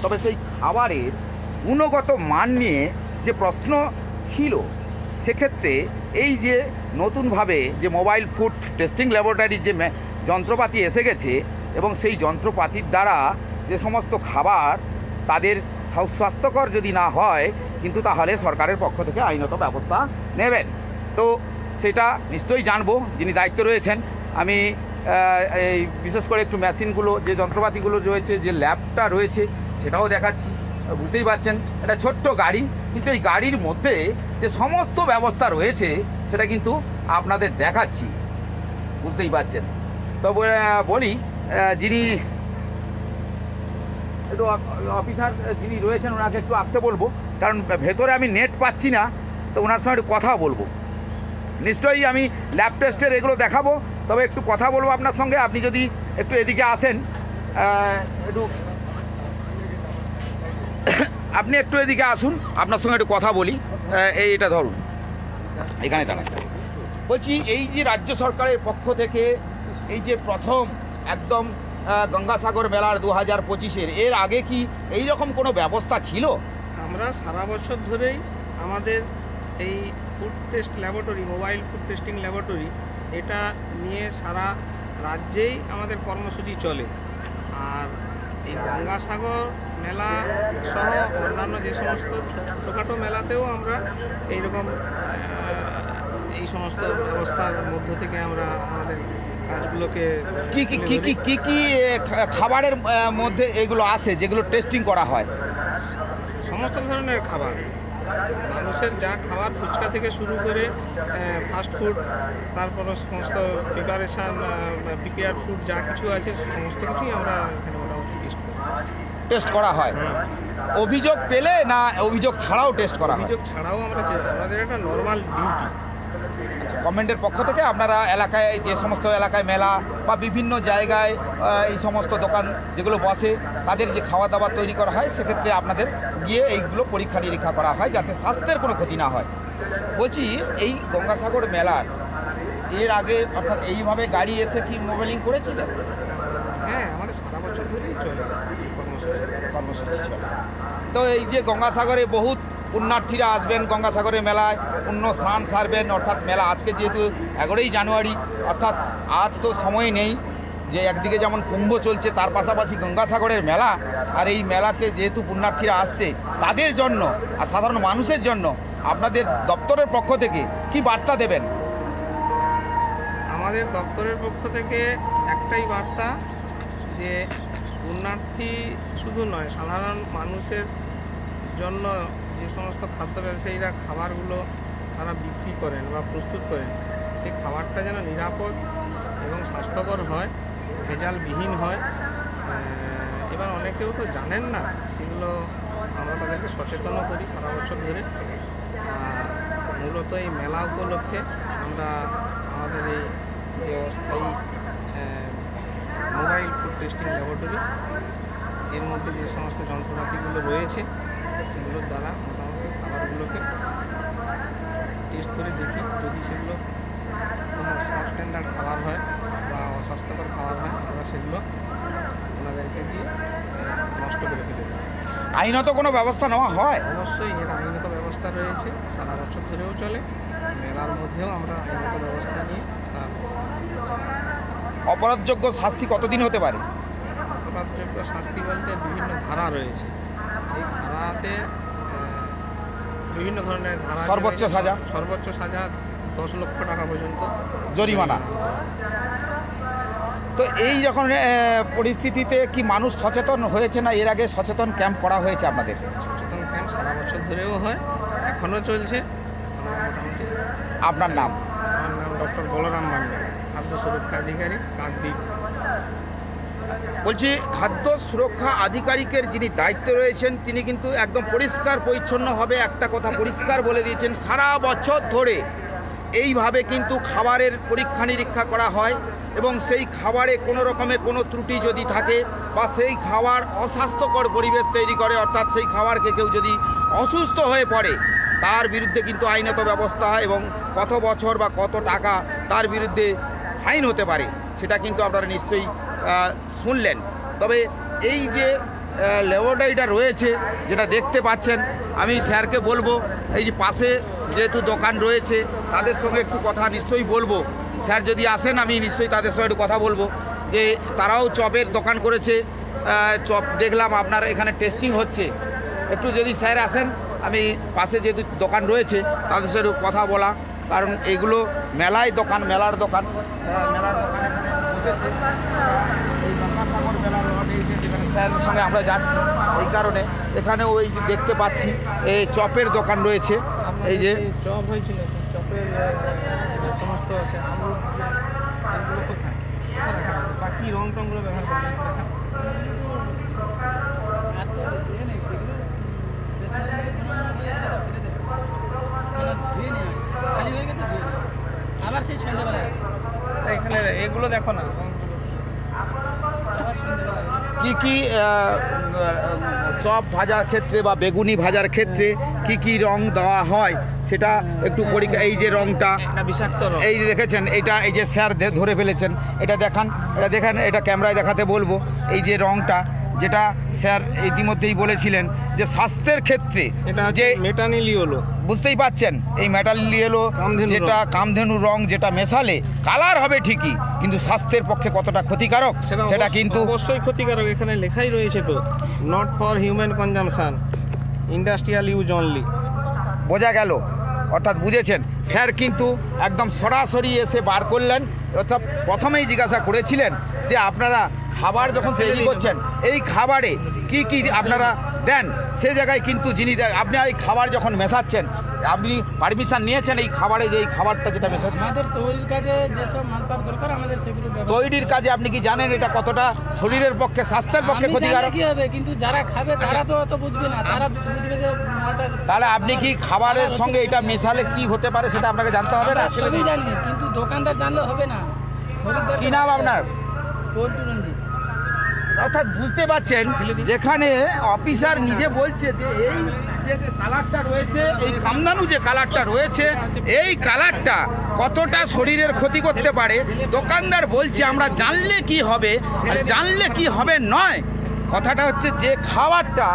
তবে সেই খাবারের গুণগত মান নিয়ে যে প্রশ্ন ছিল, সেক্ষেত্রে এই যে নতুনভাবে যে মোবাইল ফুড টেস্টিং ল্যাবরেটরির যে যন্ত্রপাতি এসে গেছে, এবং সেই যন্ত্রপাতির দ্বারা যে সমস্ত খাবার তাদের সুস্বাস্থ্যকর যদি না হয়, কিন্তু তাহলে সরকারের পক্ষ থেকে আইনত ব্যবস্থা নেবেন। তো সেটা নিশ্চয়ই জানবো যিনি দায়িত্ব রয়েছেন। আমি এই বিশেষ করে একটু মেশিনগুলো, যে যন্ত্রপাতিগুলো রয়েছে, যে ল্যাবটা রয়েছে, সেটাও দেখাচ্ছি। বুঝতেই পারছেন এটা ছোট্ট গাড়ি, কিন্তু এই গাড়ির মধ্যে যে সমস্ত ব্যবস্থা রয়েছে সেটা কিন্তু আপনাদের দেখাচ্ছি, বুঝতেই পারছেন। তো বলি, যিনি একটু অফিসার যিনি রয়েছেন ওনাকে একটু আসতে বলবো, কারণ ভেতরে আমি নেট পাচ্ছি না, তো ওনার সঙ্গে একটু কথা বলবো। নিশ্চয়ই আমি ল্যাব টেস্টের এগুলো দেখাবো, তবে একটু কথা বলবো আপনার সঙ্গে। আপনি যদি একটু এদিকে আসেন, আপনি একটু এদিকে আসুন, আপনার সঙ্গে একটু কথা বলি। এইটা ধরুন, এখানে দাঁড়ান। বলছি, এই যে রাজ্য সরকারের পক্ষ থেকে এই যে প্রথম একদম গঙ্গাসাগর মেলার 2025-এর, এর আগে কি এই রকম কোনো ব্যবস্থা ছিল? আমরা সারা বছর ধরেই আমাদের এই food taste laboratory, mobile food testing laboratory, এটা নিয়ে সারা রাজ্যেই আমাদের কর্মসূচি চলে। আর এই গঙ্গাসাগর মেলা সহ অন্যান্য যে সমস্ত ছোটোখাটো মেলাতেও আমরা এইরকম এই সমস্ত ব্যবস্থার মধ্য থেকে আমরা আমাদের কাজগুলোকে কি কি কি কি কি কি খাবারের মধ্যে এগুলো আছে যেগুলো টেস্টিং করা হয়? সমস্ত ধরনের খাবার, মানুষের যা খাবার, ফুচকা থেকে শুরু করে ফাস্টফুড, তারপরে সমস্ত প্রিপেয়ার ফুড যা কিছু আছে সমস্ত কিছুই আমরা এখানে মোটামুটি টেস্ট করা হয়। অভিযোগ পেলে না অভিযোগ ছাড়াও টেস্ট করা হয়? অভিযোগ ছাড়াও আমাদের একটা নর্মাল ডিউটি। গভর্নমেন্টের পক্ষ থেকে আপনারা এলাকায় যে সমস্ত এলাকায় মেলা বা বিভিন্ন জায়গায় এই সমস্ত দোকান যেগুলো বসে তাদের যে খাওয়া দাওয়া তৈরি করা হয় সেক্ষেত্রে আপনাদের গিয়ে এইগুলো পরীক্ষা নিরীক্ষা করা হয় যাতে স্বাস্থ্যের কোনো ক্ষতি না হয়। বলছি, এই গঙ্গাসাগর মেলার এর আগে অর্থাৎ এইভাবে গাড়ি এসে কি মোবাইলিং করেছিলেন? হ্যাঁ, আমাদের সারা বছর ধরেই চলে কর্মসূচি চলে। তো এই যে গঙ্গাসাগরে বহুত পুণ্যার্থীরা আসবেন গঙ্গাসাগরে মেলায়, পুণ্য স্নান সারবেন, অর্থাৎ মেলা আজকে যেহেতু 11ই জানুয়ারি, অর্থাৎ আর তো সময় নেই যে একদিকে যেমন কুম্ভ চলছে তার পাশাপাশি গঙ্গাসাগরের মেলা, আর এই মেলাতে যেহেতু পুণ্যার্থীরা আসছে তাদের জন্য আর সাধারণ মানুষের জন্য আপনাদের দপ্তরের পক্ষ থেকে কি বার্তা দেবেন? আমাদের দপ্তরের পক্ষ থেকে একটাই বার্তা যে পুণ্যার্থী শুধু নয়, সাধারণ মানুষের জন্য যে সমস্ত খাদ্য ব্যবসায়ীরা খাবারগুলো তারা বিক্রি করেন বা প্রস্তুত করেন, সেই খাবারটা যেন নিরাপদ এবং স্বাস্থ্যকর হয়, ভেজালবিহীন হয়। এবার অনেকেও তো জানেন না, সেগুলো আমরা তাদেরকে সচেতনও করি সারা বছর ধরে। মূলত এই মেলা উপলক্ষে আমরা আমাদের এই যে অস্থায়ী মোবাইল ফুড টেস্টিং ল্যাবরেটরি, এর মধ্যে যে সমস্ত যন্ত্রপাতিগুলো রয়েছে সেগুলোর দ্বারা মোটামুটি খাবারগুলোকে টেস্ট করে দেখি, যদি সেগুলো কোনো সাবস্ট্যান্ডার্ড খাবার হয় বা অস্বাস্থ্যকর খাবার হয় আমরা সেগুলো ওনাদেরকে দিয়ে নষ্ট করে ফেলে দিই। আইনত কোনো ব্যবস্থা নেওয়া হয়? অবশ্যই এর আইনত ব্যবস্থা রয়েছে, সারা বছর ধরেও চলে। মেলার মধ্যেও আমরা আইনত ব্যবস্থা নিয়ে তার অপরাধযোগ্য শাস্তি কতদিন হতে পারে? অপরাধযোগ্য শাস্তি বলতে বিভিন্ন ধারা রয়েছে, সেই ধারাতে বিভিন্ন ধরনের ধারা। সর্বোচ্চ সাজা? সর্বোচ্চ সাজা 10 লক্ষ টাকা পর্যন্ত জরিমানা। তো এই যখন পরিস্থিতিতে কি মানুষ সচেতন হয়েছে না এর আগে সচেতন ক্যাম্প করা হয়েছে আপনাদের? সচেতন ক্যাম্প সারা বছর ধরেও হয়, এখনও চলছে। মোটামুটি। আপনার নাম? আমার নাম ডক্টর বলরাম মান্ডি, খাদ্য সুরক্ষা আধিকারিক, কাকদ্বীপ। বলছি, খাদ্য সুরক্ষা আধিকারিকের যিনি দায়িত্বে রয়েছেন তিনি কিন্তু একদম পরিষ্কার পরিচ্ছন্নভাবে একটা কথা পরিষ্কার বলে দিয়েছেন, সারা বছর ধরে এইভাবে কিন্তু খাবারের পরীক্ষা নিরীক্ষা করা হয় এবং সেই খাবারে কোনো রকমের কোনো ত্রুটি যদি থাকে বা সেই খাবার অস্বাস্থ্যকর পরিবেশ তৈরি করে, অর্থাৎ সেই খাবারকে কেউ যদি অসুস্থ হয়ে পড়ে তার বিরুদ্ধে কিন্তু আইনত ব্যবস্থা হয় এবং কত বছর বা কত টাকা তার বিরুদ্ধে ফাইন হতে পারে সেটা কিন্তু আপনারা নিশ্চয়ই শুনলেন। তবে এই যে ল্যাবরেটরিটা রয়েছে যেটা দেখতে পাচ্ছেন, আমি স্যারকে বলবো এই যে পাশে যেহেতু দোকান রয়েছে তাদের সঙ্গে একটু কথা নিশ্চয়ই বলবো। স্যার যদি আসেন আমি নিশ্চয়ই তাদের সঙ্গে একটু কথা বলবো যে তারাও চপের দোকান করেছে, চপ দেখলাম আপনার এখানে টেস্টিং হচ্ছে। একটু যদি স্যার আসেন, আমি পাশে যেহেতু দোকান রয়েছে তাদের সাথে একটু কথা বলা, কারণ এগুলো মেলার দোকান বসেছে। এই গঙ্গাসাগর মেলার যেখানে স্যারের সঙ্গে আমরা যাচ্ছি এই কারণে এখানে ওই দেখতে পাচ্ছি এই চপের দোকান রয়েছে। এই যে চপ হয়েছিল, চপের সমস্ত আছে আমুল, এগুলো কোথায় বাকি রং টংগুলো ব্যবহার করেন? আবার সেই সন্ধ্যাবেলায় এখানে এগুলো দেখো না, কি কি চপ ভাজার ক্ষেত্রে বা বেগুনি ভাজার ক্ষেত্রে কি কি রং দেওয়া হয় সেটা একটু পরীক্ষা। এই যে রংটা বিষাক্ত রং, এই যে দেখেছেন, এটা এই যে স্যার ধরে ফেলেছেন, এটা দেখান, এটা দেখেন, এটা ক্যামেরায় দেখাতে বলবো। এই যে রংটা যেটা স্যার ইতিমধ্যেই বলেছিলেন যে স্বাস্থ্যের ক্ষেত্রে এটা যে মেটানিলি হলো, বুঝতেই পাচ্ছেন এই মেটালি এলো যেটা কামধেনু রং, যেটা মেশালে কালার হবে ঠিকই কিন্তু স্বাস্থ্যের পক্ষে কতটা ক্ষতিকারক সেটা কিন্তু অবশ্যই ক্ষতিকারক। এখানে লেখাই রয়েছে তো not for human consumption, industrial use only. বোঝা গেল, অর্থাৎ বুঝেছেন স্যার কিন্তু একদম সরাসরি এসে বার করলেন। অর্থাৎ প্রথমেই জিজ্ঞাসা করেছিলেন যে আপনারা খাবার যখন তৈরি করছেন এই খাবারে কি কি আপনারা দেন, সে জায়গায় কিন্তু যিনি আপনি এই খাবার যখন মেশাচ্ছেন আপনি পারমিশন নিয়েছেন এই খাবারে, যে এই খাবারটা যেটা মেশাচ্ছেন আমাদের তৈরির কাজে যেসব মালপাট দরকার আমাদের সেগুলো তৈরির কাজে আপনি কি জানেন এটা কতটা শরীরের পক্ষে, স্বাস্থ্যের পক্ষে ক্ষতিকারক? কি হবে, কিন্তু যারা খাবে তারা তো অত বুঝবে না, তারা বুঝবে যে মালটা। তাহলে আপনি কি খাবারের সঙ্গে এটা মেশালে কি হতে পারে সেটা আপনাকে জানতে হবে না? সবই জানি, কিন্তু দোকানদার জানলে হবে না। কি নাম আপনার? পল্টু রঞ্জিত। অর্থাৎ বুঝতে পারছেন যেখানে অফিসার নিজে বলছে যে এই যে কালারটা রয়েছে, এই কামদানু যে কালারটা রয়েছে, এই কালারটা কতটা শরীরের ক্ষতি করতে পারে দোকানদার বলছে আমরা জানলে কি হবে আর জানলে কি হবে নয়। কথাটা হচ্ছে যে খাবারটা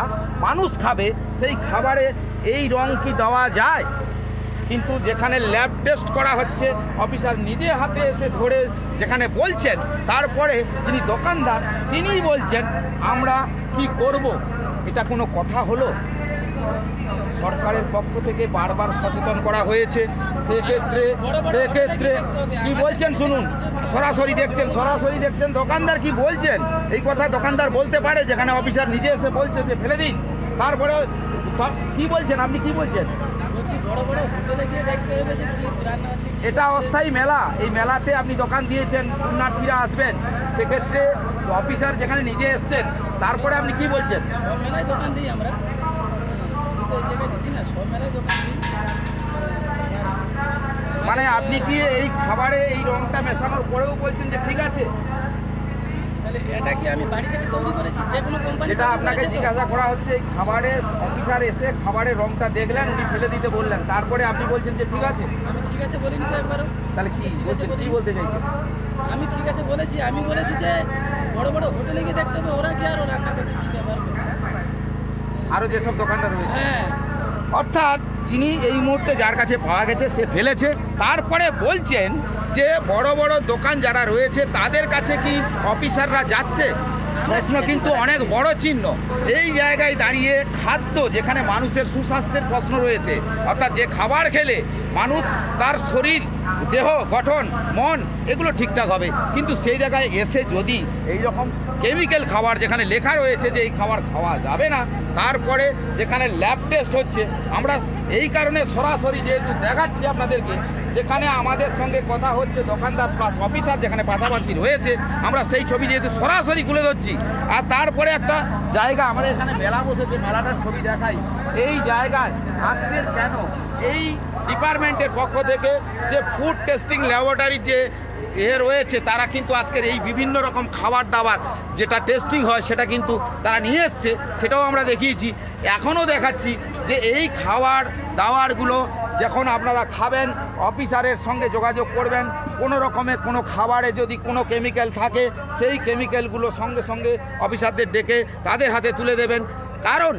মানুষ খাবে সেই খাবারে এই রং কি দেওয়া যায়? কিন্তু যেখানে ল্যাব টেস্ট করা হচ্ছে অফিসার নিজে হাতে এসে ধরে যেখানে বলছেন, তারপরে যিনি দোকানদার তিনিই বলছেন আমরা কি করব। এটা কোনো কথা হলো? সরকারের পক্ষ থেকে বারবার সচেতন করা হয়েছে, সেক্ষেত্রে কি বলছেন শুনুন, সরাসরি দেখছেন দোকানদার কি বলছেন। এই কথা দোকানদার বলতে পারে যেখানে অফিসার নিজে এসে বলছে যে ফেলে দিন। তারপরে কি বলছেন, আপনি কি বলছেন? বড় বড় হোটেলে গিয়ে দেখতে হবে যে কি রান্না হচ্ছে। এটা অস্থায়ী মেলা, এই মেলাতে আপনি দোকান দিয়েছেন, পুণ্যার্থীরা আসবেন, সেক্ষেত্রে অফিসার যেখানে নিজে এসছেন তারপরে আপনি কি বলছেন? সব মেলায় দোকান দিই আমরা, কিন্তু এই জায়গায় দিচ্ছি না, সব মেলায় দোকান দিই। মানে আপনি কি এই খাবারে এই রংটা মেশানোর পরেও বলছেন যে ঠিক আছে? তাহলে এটা কি আমি বাড়ি থেকে তৈরি করেছি? যে কোনো কোম্পানি যেটা আপনাকে জিজ্ঞাসা করা হচ্ছে, এই খাবারে অফিসার এসে খাবারের রংটা দেখলেন, উনি ফেলে দিতে বললেন, তারপরে আপনি বলছেন যে ঠিক আছে? আমি ঠিক আছে বলিনি তো একবারও। তাহলে কি বলছেন, কি বলতে চাইছেন? আমি ঠিক আছে বলেছি, আমি বলেছি যে বড় বড় হোটেলে গিয়ে দেখতে হবে ওরা কি আরো রান্না করছে, কি ব্যবহার করছে। আরও যেসব দোকানদার রয়েছে, হ্যাঁ, অর্থাৎ যিনি এই মুহূর্তে যার কাছে পাওয়া গেছে সে ফেলেছে, তারপরে বলছেন যে বড় বড় দোকান যারা রয়েছে তাদের কাছে কি অফিসাররা যাচ্ছে? প্রশ্ন কিন্তু অনেক বড় চিহ্ন। এই জায়গায় দাঁড়িয়ে খাদ্য যেখানে মানুষের সুস্বাস্থ্যের প্রশ্ন রয়েছে, অর্থাৎ যে খাবার খেলে মানুষ তার শরীর, দেহ গঠন, মন এগুলো ঠিকঠাক হবে, কিন্তু সেই জায়গায় এসে যদি এই রকম কেমিক্যাল খাবার যেখানে লেখা রয়েছে যে এই খাবার খাওয়া যাবে না, তারপরে যেখানে ল্যাব টেস্ট হচ্ছে, আমরা এই কারণে সরাসরি যেহেতু দেখাচ্ছি আপনাদেরকে, যেখানে আমাদের সঙ্গে কথা হচ্ছে দোকানদার প্লাস অফিসার যেখানে পাশাপাশি রয়েছে, আমরা সেই ছবি যেহেতু সরাসরি তুলে ধরছি। আর তারপরে একটা জায়গা, আমরা এখানে মেলা বসেছে, মেলাটার ছবি দেখাই। এই জায়গায় আজকের কেন এই ডিপার্টমেন্টের পক্ষ থেকে যে ফুড টেস্টিং ল্যাবরেটরি যে রয়েছে, তারা কিন্তু আজকের এই বিভিন্ন রকম খাবার দাবার যেটা টেস্টিং হয় সেটা কিন্তু তারা নিয়ে এসছে, সেটাও আমরা দেখিয়েছি। এখনও দেখাচ্ছি যে এই খাবার দাবারগুলো যখন আপনারা খাবেন অফিসারের সঙ্গে যোগাযোগ করবেন, কোনো রকমে কোনো খাবারে যদি কোনো কেমিক্যাল থাকে সেই কেমিক্যালগুলো সঙ্গে সঙ্গে অফিসারদের ডেকে তাদের হাতে তুলে দেবেন। কারণ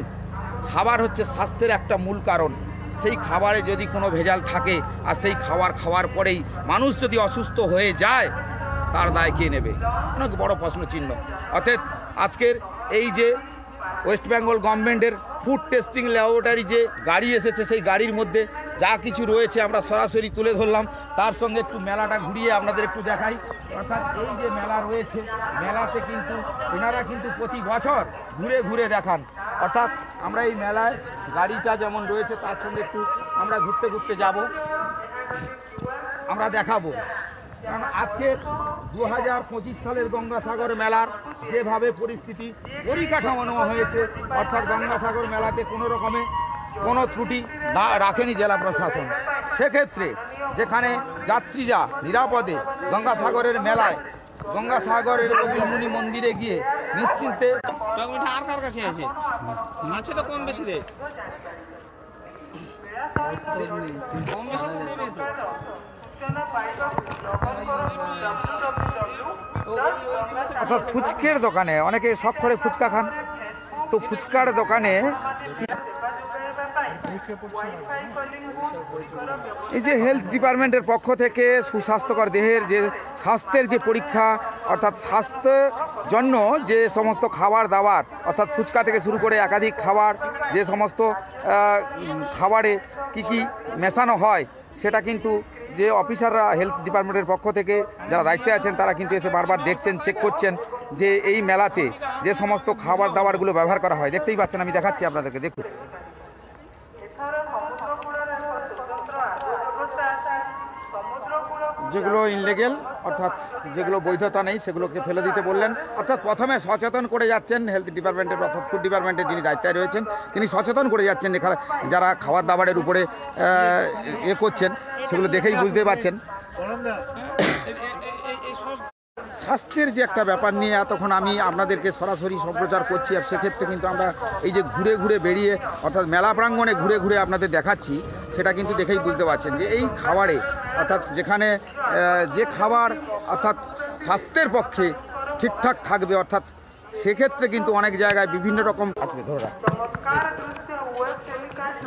খাবার হচ্ছে স্বাস্থ্যের একটা মূল কারণ। সেই খাবারে যদি কোনো ভেজাল থাকে আর সেই খাবার খাওয়ার পরেই মানুষ যদি অসুস্থ হয়ে যায়, তার দায় কে নেবে? অনেক বড় প্রশ্ন চিহ্ন। অর্থাৎ আজকের এই যে ওয়েস্ট বেঙ্গল গভর্নমেন্টের ফুড টেস্টিং ল্যাবরেটরি যে গাড়ি এসেছে, সেই গাড়ির মধ্যে যা কিছু রয়েছে আমরা সরাসরি তুলে ধরলাম। তার সঙ্গে একটু মেলাটা ঘুরিয়ে আপনাদের একটু দেখাই। অর্থাৎ এই যে মেলা রয়েছে, মেলাতে কিন্তু এনারা কিন্তু প্রতি বছর ঘুরে ঘুরে দেখান। অর্থাৎ আমরা এই মেলায় গাড়িটা যেমন রয়েছে তার সঙ্গে একটু আমরা ঘুরতে ঘুরতে যাব, আমরা দেখাবো। কারণ আজকে 2025 সালের গঙ্গাসাগর মেলার যেভাবে পরিস্থিতি পরিকাঠামো নেওয়া হয়েছে, অর্থাৎ গঙ্গাসাগর মেলাতে কোনো রকমে কোনো ত্রুটি রাখেনি জেলা প্রশাসন। সেক্ষেত্রে যেখানে যাত্রীরা নিরাপদে গঙ্গাসাগরের মেলায়, গঙ্গাসাগরের কপিলমুনি মন্দিরে গিয়ে নিশ্চিন্তে। টক মিঠা আর কার কাছে আছে? আছে তো কম বেশি রে, কম বেশি তো নেবে তো। অর্থাৎ ফুচকের দোকানে অনেকে শখ করে ফুচকা খান, তো ফুচকার দোকানে এই যে হেলথ ডিপার্টমেন্টের পক্ষ থেকে সুস্বাস্থ্যকর দেহের যে স্বাস্থ্যের যে পরীক্ষা, অর্থাৎ স্বাস্থ্য জন্য যে সমস্ত খাবার দাবার, অর্থাৎ ফুচকা থেকে শুরু করে একাধিক খাবার, যে সমস্ত খাবারে কি কি মেশানো হয় সেটা কিন্তু যে অফিসাররা হেলথ ডিপার্টমেন্টের পক্ষ থেকে যারা দায়িত্বে আছেন তারা কিন্তু এসে বারবার দেখছেন, চেক করছেন যে এই মেলাতে যে সমস্ত খাবার দাবারগুলো ব্যবহার করা হয়। দেখতেই পাচ্ছেন, আমি দেখাচ্ছি আপনাদেরকে, দেখুন। যেগুলো ইনলিগেল, অর্থাৎ যেগুলো বৈধতা নেই সেগুলোকে ফেলে দিতে বললেন। অর্থাৎ প্রথমে সচেতন করে যাচ্ছেন হেলথ ডিপার্টমেন্টের, অর্থাৎ ফুড ডিপার্টমেন্টের যিনি দায়িত্বে রয়েছেন তিনি সচেতন করে যাচ্ছেন যারা খাবার দাবারের উপরে করছেন, সেগুলো দেখেই বুঝতে পারছেন। স্বাস্থ্যের যে একটা ব্যাপার নিয়ে এতক্ষণ আমি আপনাদেরকে সরাসরি সম্প্রচার করছি, আর সেক্ষেত্রে কিন্তু আমরা এই যে ঘুরে ঘুরে বেরিয়ে, অর্থাৎ মেলা প্রাঙ্গণে ঘুরে ঘুরে আপনাদের দেখাচ্ছি, সেটা কিন্তু দেখেই বুঝতে পারছেন যে এই খাবারে, অর্থাৎ যেখানে যে খাবার অর্থাৎ স্বাস্থ্যের পক্ষে ঠিকঠাক থাকবে, অর্থাৎ সেক্ষেত্রে কিন্তু অনেক জায়গায় বিভিন্ন রকম আসবে। ধরে রাখ,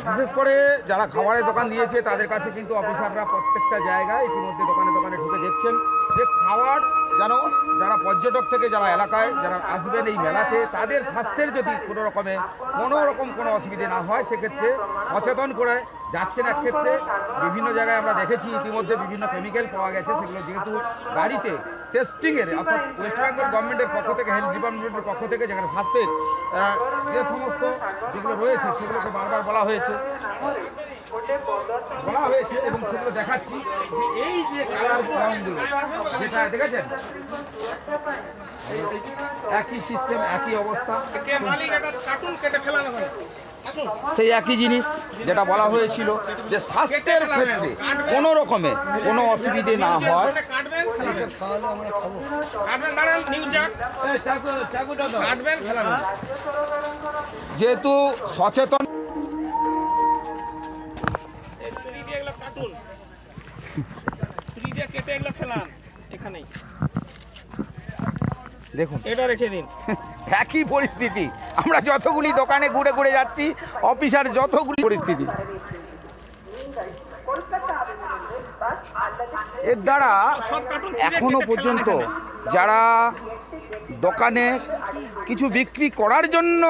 বিশেষ করে যারা খাবারের দোকান দিয়েছে তাদের কাছে কিন্তু অফিসাররা প্রত্যেকটা জায়গায় ইতিমধ্যে দোকানে দোকানে ঢুকে দেখছেন যে খাবার যেন যারা পর্যটক থেকে যারা এলাকায় যারা আসবেন এই মেলাতে তাদের স্বাস্থ্যের যদি কোনো রকম কোনো অসুবিধে না হয়, সেক্ষেত্রে সচেতন করে যাচ্ছেন। এক ক্ষেত্রে বিভিন্ন জায়গায় আমরা দেখেছি ইতিমধ্যে বিভিন্ন কেমিক্যাল পাওয়া গেছে, সেগুলো যেহেতু গাড়িতে টেস্টিংয়ের, অর্থাৎ ওয়েস্ট বেঙ্গল গভর্নমেন্টের পক্ষ থেকে, হেলথ ডিপার্টমেন্টের পক্ষ থেকে যেখানে স্বাস্থ্যের যে সমস্ত যেগুলো রয়েছে সেগুলোকে বারবার বলা হয়েছে এবং সেগুলো দেখাচ্ছি যে এই যে কালার রঙগুলো যেটা দেখেছেন, একই সিস্টেম, একই অবস্থা, সেই একই জিনিস যেটা বলা হয়েছিল যে স্বাস্থ্যের ক্ষেত্রে কোনো রকমে কোনো অসুবিধে না হয়। যেহেতু সচেতন, দেখুন এটা রেখে দিন, একই পরিস্থিতি। আমরা যতগুলি দোকানে ঘুরে ঘুরে যাচ্ছি, অফিসার যতগুলি পরিস্থিতি, এর দ্বারা এখনো পর্যন্ত যারা দোকানে কিছু বিক্রি করার জন্য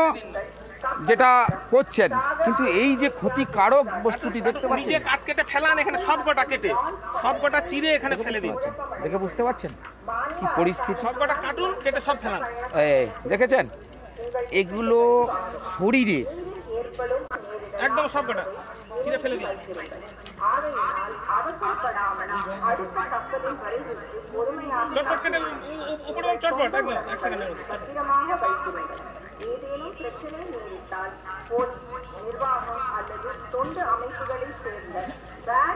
যেটা করছেন, কিন্তু এই যে ক্ষতিকারক বস্তুটি দেখতে পাচ্ছেন, নিজে কাট কেটে ফেলান, এখানে সব কটা কেটে সব কটা চিরে এখানে ফেলে দিন। দেখে বুঝতে পারছেন কি পরিস্থিতি, সব কটা কাটুন কেটে সব ফেলান। দেখেছেন এগুলো শরীরে একদম সব কটা চিরে ফেলে দিন। চটপট কেটে উপরে চটপট একদম 1 সেকেন্ডের মধ্যে।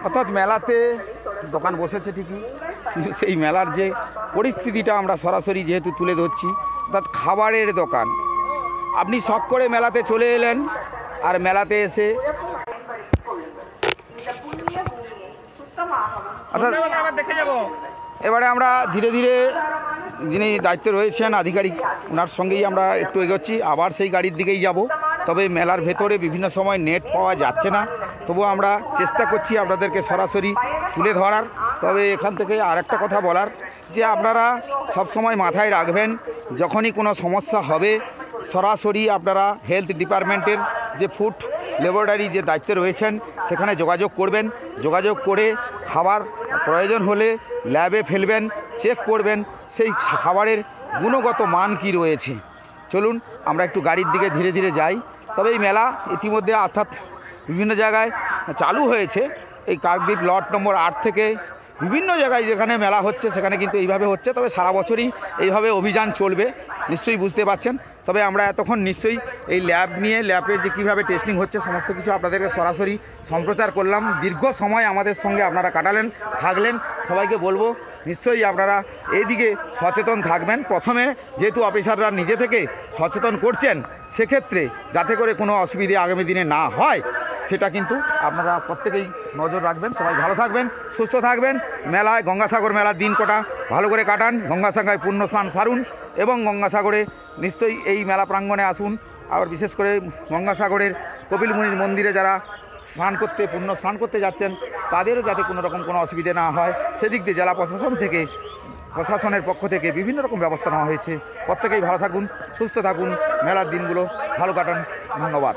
অর্থাৎ মেলাতে দোকান বসেছে ঠিকই, কিন্তু সেই মেলার যে পরিস্থিতিটা আমরা সরাসরি যেহেতু তুলে ধরছি, অর্থাৎ খাবারের দোকান, আপনি শখ করে মেলাতে চলে এলেন, আর মেলাতে এসে দেখে যাব। এবারে আমরা ধীরে ধীরে যিনি দায়িত্বে রয়েছেন আধিকারিক, ওনার সঙ্গেই আমরা একটু এগোচ্ছি, আবার সেই গাড়ির দিকেই যাব। তবে মেলার ভেতরে বিভিন্ন সময় নেট পাওয়া যাচ্ছে না, তবুও আমরা চেষ্টা করছি আপনাদেরকে সরাসরি তুলে ধরার। তবে এখান থেকে আরেকটা কথা বলার, যে আপনারা সবসময় মাথায় রাখবেন, যখনই কোনো সমস্যা হবে সরাসরি আপনারা হেলথ ডিপার্টমেন্টের যে ফুড ল্যাবরেটরি যে দায়িত্বে রয়েছেন সেখানে যোগাযোগ করবেন। যোগাযোগ করে খাবার প্রয়োজন হলে ল্যাবে ফেলবেন, চেক করবেন সেই খাবারের গুণগত মান কি রয়েছে। চলুন আমরা একটু গাড়ির দিকে ধীরে ধীরে যাই। তবে এই মেলা ইতিমধ্যে অর্থাৎ বিভিন্ন জায়গায় চালু হয়েছে, এই কাকদ্বীপ লট নম্বর 8 থেকে বিভিন্ন জায়গায় যেখানে মেলা হচ্ছে সেখানে কিন্তু এইভাবে হচ্ছে। তবে সারা বছরই এইভাবে অভিযান চলবে, নিশ্চয়ই বুঝতে পারছেন। তবে আমরা এতক্ষণ নিশ্চয়ই এই ল্যাব নিয়ে, ল্যাবের যে কীভাবে টেস্টিং হচ্ছে সমস্ত কিছু আপনাদেরকে সরাসরি সম্প্রচার করলাম। দীর্ঘ সময় আমাদের সঙ্গে আপনারা থাকলেন, সবাইকে বলবো নিশ্চয়ই আপনারা এইদিকে সচেতন থাকবেন। প্রথমে যেহেতু অফিসাররা নিজে থেকে সচেতন করছেন, সেক্ষেত্রে যাতে করে কোনো অসুবিধে আগামী দিনে না হয় সেটা কিন্তু আপনারা প্রত্যেকেই নজর রাখবেন। সবাই ভালো থাকবেন, সুস্থ থাকবেন। মেলায় গঙ্গাসাগর মেলার দিন কটা ভালো করে কাটান, গঙ্গাসাগরে পূর্ণ স্নান সারুন এবং গঙ্গাসাগরে নিশ্চয়ই এই মেলা প্রাঙ্গণে আসুন। আবার বিশেষ করে গঙ্গাসাগরের কপিল মুনির মন্দিরে যারা স্নান করতে পুণ্য স্নান করতে যাচ্ছেন তাদেরও যাতে কোনো রকম কোনো অসুবিধে না হয় সেদিক দিয়ে জেলা প্রশাসনের পক্ষ থেকে বিভিন্ন রকম ব্যবস্থা নেওয়া হয়েছে। প্রত্যেকেই ভালো থাকুন, সুস্থ থাকুন, মেলার দিনগুলো ভালো কাটান। ধন্যবাদ।